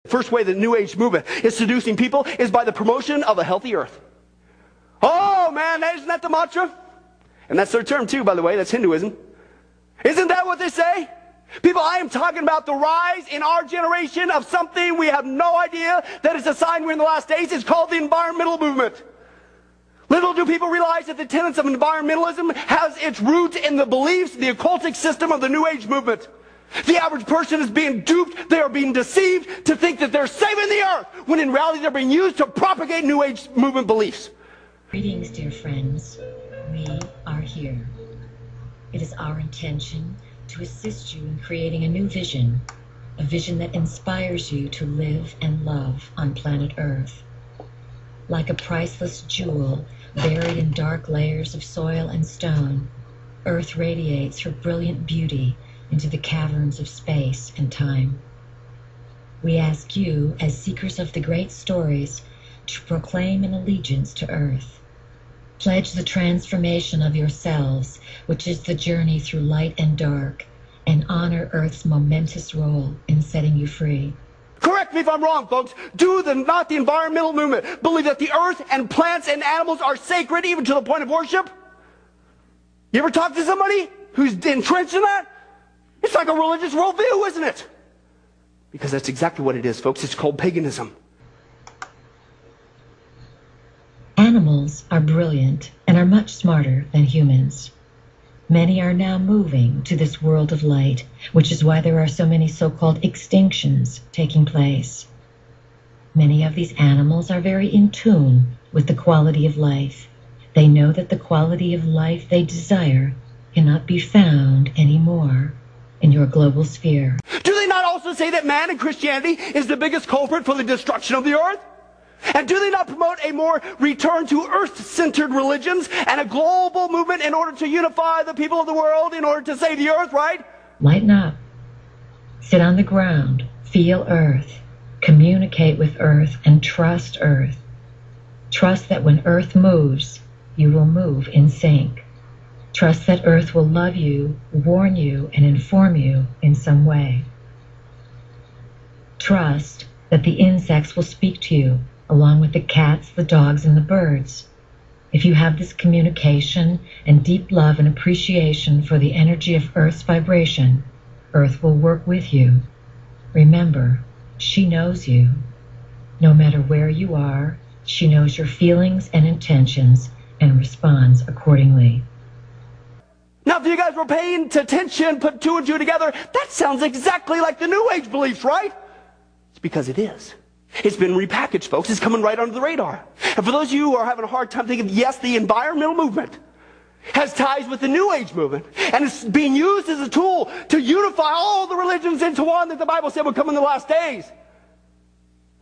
First way the New Age movement is seducing people is by the promotion of a healthy earth. Oh man, isn't that the mantra? And that's their term too, by the way. That's Hinduism. Isn't that what they say? People, I am talking about the rise in our generation of something we have no idea that is a sign we're in the last days. It's called the environmental movement. Little do people realize that the tenets of environmentalism has its roots in the beliefs, the occultic system of the New Age movement. The average person is being duped, they are being deceived to think that they're saving the earth, when in reality they're being used to propagate New Age movement beliefs. Greetings, dear friends. We are here. It is our intention to assist you in creating a new vision, a vision that inspires you to live and love on planet Earth. Like a priceless jewel buried in dark layers of soil and stone, Earth radiates her brilliant beauty into the caverns of space and time. We ask you, as seekers of the great stories, to proclaim an allegiance to Earth. Pledge the transformation of yourselves, which is the journey through light and dark, and honor Earth's momentous role in setting you free. Correct me if I'm wrong, folks. Not the environmental movement believe that the earth and plants and animals are sacred even to the point of worship? You ever talk to somebody who's entrenched in that? It's like a religious worldview, isn't it? Because that's exactly what it is, folks. It's called paganism. Animals are brilliant and are much smarter than humans. Many are now moving to this world of light, which is why there are so many so-called extinctions taking place. Many of these animals are very in tune with the quality of life. They know that the quality of life they desire cannot be found anymore in your global sphere. Do they not also say that man in Christianity is the biggest culprit for the destruction of the earth? And do they not promote a more return to earth-centered religions and a global movement in order to unify the people of the world in order to save the earth, right? Lighten up. Sit on the ground. Feel Earth. Communicate with Earth and trust Earth. Trust that when Earth moves, you will move in sync. Trust that Earth will love you, warn you, and inform you in some way. Trust that the insects will speak to you, along with the cats, the dogs, and the birds. If you have this communication and deep love and appreciation for the energy of Earth's vibration, Earth will work with you. Remember, she knows you. No matter where you are, she knows your feelings and intentions and responds accordingly. Now, if you guys were paying attention, put two and two together, that sounds exactly like the New Age beliefs, right? It's because it is. It's been repackaged, folks. It's coming right under the radar. And for those of you who are having a hard time thinking, yes, the environmental movement has ties with the New Age movement, and it's being used as a tool to unify all the religions into one that the Bible said would come in the last days.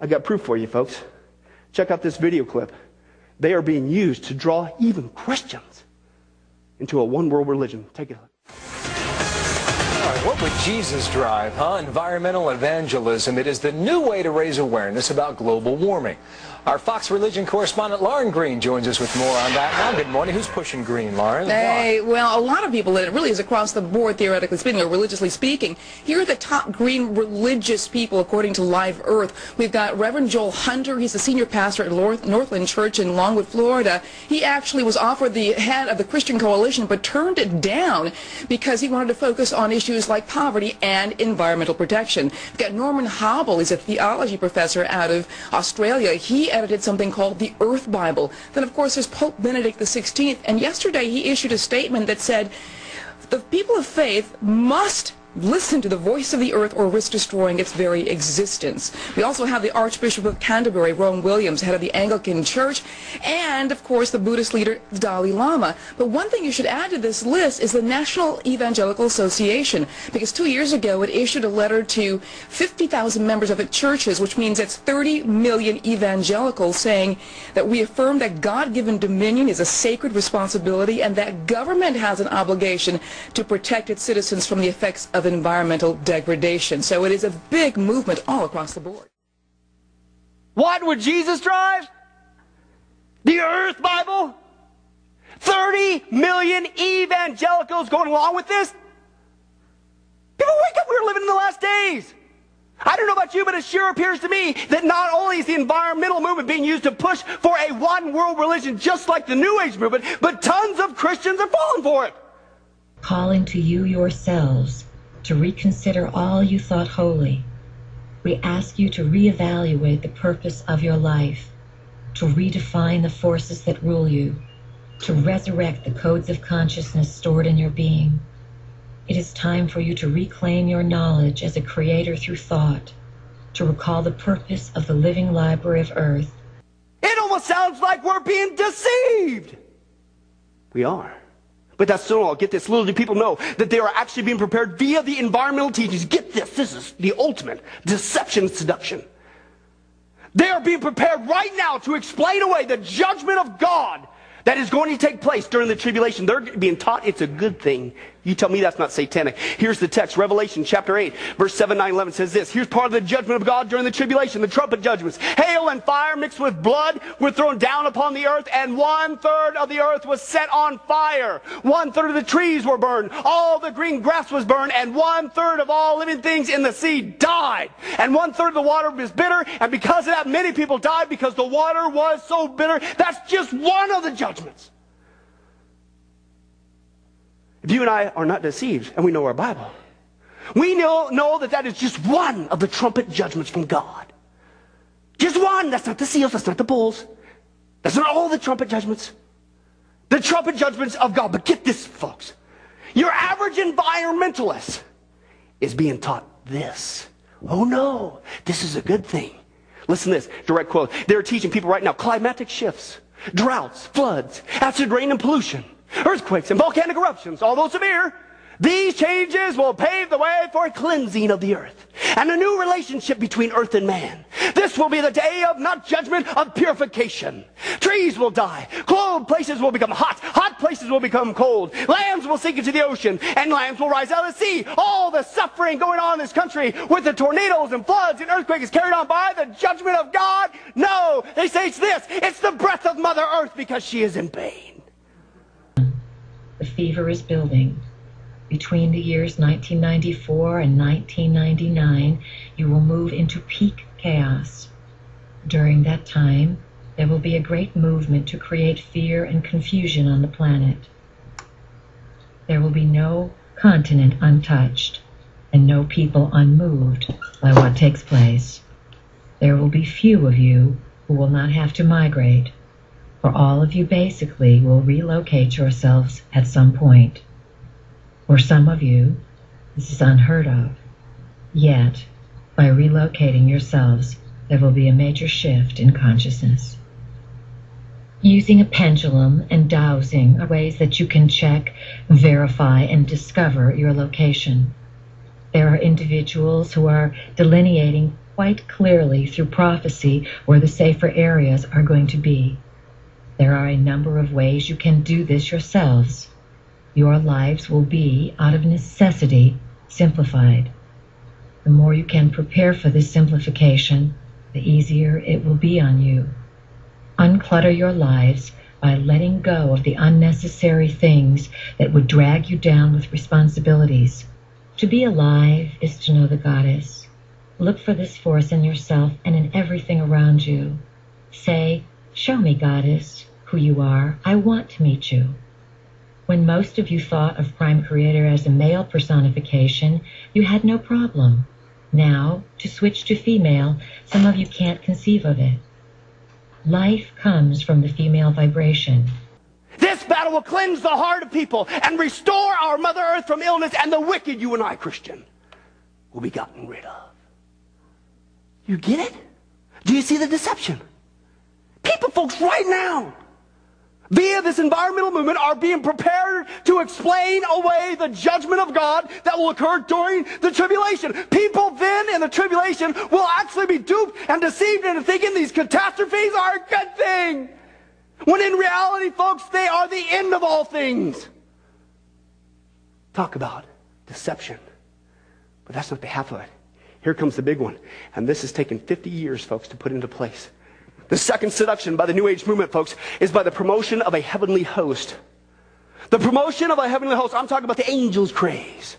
I've got proof for you, folks. Check out this video clip. They are being used to draw even Christians into a one-world religion. Take a look. What would Jesus drive, huh? Environmental evangelism. It is the new way to raise awareness about global warming. Our Fox Religion correspondent Lauren Green joins us with more on that now. Good morning. Who's pushing green, Lauren? Hey, well, a lot of people, and it really is across the board, theoretically speaking, or religiously speaking. Here are the top green religious people, according to Live Earth. We've got Reverend Joel Hunter. He's the senior pastor at Northland Church in Longwood, Florida. He actually was offered the head of the Christian Coalition, but turned it down because he wanted to focus on issues like poverty and environmental protection. We've got Norman Hobble. He's a theology professor out of Australia. He edited something called the Earth Bible. Then, of course, there's Pope Benedict XVI, and yesterday he issued a statement that said the people of faith must listen to the voice of the earth or risk destroying its very existence. We also have the Archbishop of Canterbury, Rowan Williams, head of the Anglican Church, and, of course, the Buddhist leader, Dalai Lama. But one thing you should add to this list is the National Evangelical Association, because 2 years ago it issued a letter to 50,000 members of its churches, which means it's 30 million evangelicals, saying that we affirm that God-given dominion is a sacred responsibility and that government has an obligation to protect its citizens from the effects of environmental degradation. So it is a big movement all across the board. What would Jesus drive? The Earth Bible? 30 million evangelicals going along with this? People, wake up, we're living in the last days. I don't know about you, but it sure appears to me that not only is the environmental movement being used to push for a one-world religion just like the New Age movement, but tons of Christians are falling for it. Calling to you yourselves to reconsider all you thought holy. We ask you to reevaluate the purpose of your life, to redefine the forces that rule you, to resurrect the codes of consciousness stored in your being. It is time for you to reclaim your knowledge as a creator through thought, to recall the purpose of the living library of Earth. It almost sounds like we're being deceived. We are. But that's still all. Get this. Little do people know that they are actually being prepared via the environmental teachings. Get this. This is the ultimate deception and seduction. They are being prepared right now to explain away the judgment of God that is going to take place during the tribulation. They're being taught it's a good thing. You tell me that's not satanic. Here's the text. Revelation chapter 8, verse 7, 9, 11 says this. Here's part of the judgment of God during the tribulation, the trumpet judgments. Hail and fire mixed with blood were thrown down upon the earth, and 1/3 of the earth was set on fire. 1/3 of the trees were burned. All the green grass was burned, and 1/3 of all living things in the sea died. And 1/3 of the water was bitter, and because of that, many people died because the water was so bitter. That's just one of the judgments. If you and I are not deceived, and we know our Bible, we know that that is just one of the trumpet judgments from God. Just one. That's not the seals. That's not the bowls. That's not all the trumpet judgments. The trumpet judgments of God. But get this, folks. Your average environmentalist is being taught this. Oh, no. This is a good thing. Listen to this. Direct quote. They're teaching people right now climatic shifts, droughts, floods, acid rain and pollution, earthquakes and volcanic eruptions, although severe. These changes will pave the way for a cleansing of the earth and a new relationship between earth and man. This will be the day of not judgment, of purification. Trees will die. Cold places will become hot. Hot places will become cold. Lands will sink into the ocean, and lands will rise out of the sea. All the suffering going on in this country with the tornadoes and floods and earthquakes is carried on by the judgment of God? No. They say it's this. It's the breath of Mother Earth because she is in pain. The fever is building. Between the years 1994 and 1999, you will move into peak chaos. During that time, there will be a great movement to create fear and confusion on the planet. There will be no continent untouched and no people unmoved by what takes place. There will be few of you who will not have to migrate, for all of you basically will relocate yourselves at some point. For some of you, this is unheard of. Yet, by relocating yourselves, there will be a major shift in consciousness. Using a pendulum and dowsing are ways that you can check, verify, and discover your location. There are individuals who are delineating quite clearly through prophecy where the safer areas are going to be. There are a number of ways you can do this yourselves. Your lives will be, out of necessity, simplified. The more you can prepare for this simplification, the easier it will be on you. Unclutter your lives by letting go of the unnecessary things that would drag you down with responsibilities. To be alive is to know the Goddess. Look for this force in yourself and in everything around you. Say, "Show me, Goddess, who you are. I want to meet you." When most of you thought of Prime Creator as a male personification, you had no problem. Now, to switch to female, some of you can't conceive of it. Life comes from the female vibration. This battle will cleanse the heart of people and restore our Mother Earth from illness, and the wicked, you and I, Christian, will be gotten rid of. You get it? Do you see the deception? People, folks, right now, via this environmental movement, are being prepared to explain away the judgment of God that will occur during the tribulation. People then in the tribulation will actually be duped and deceived into thinking these catastrophes are a good thing, when in reality, folks, they are the end of all things. Talk about deception. But that's not the half of it. Here comes the big one. And this has taken 50 years, folks, to put into place. The second seduction by the New Age movement, folks, is by the promotion of a heavenly host. The promotion of a heavenly host. I'm talking about the angels' craze.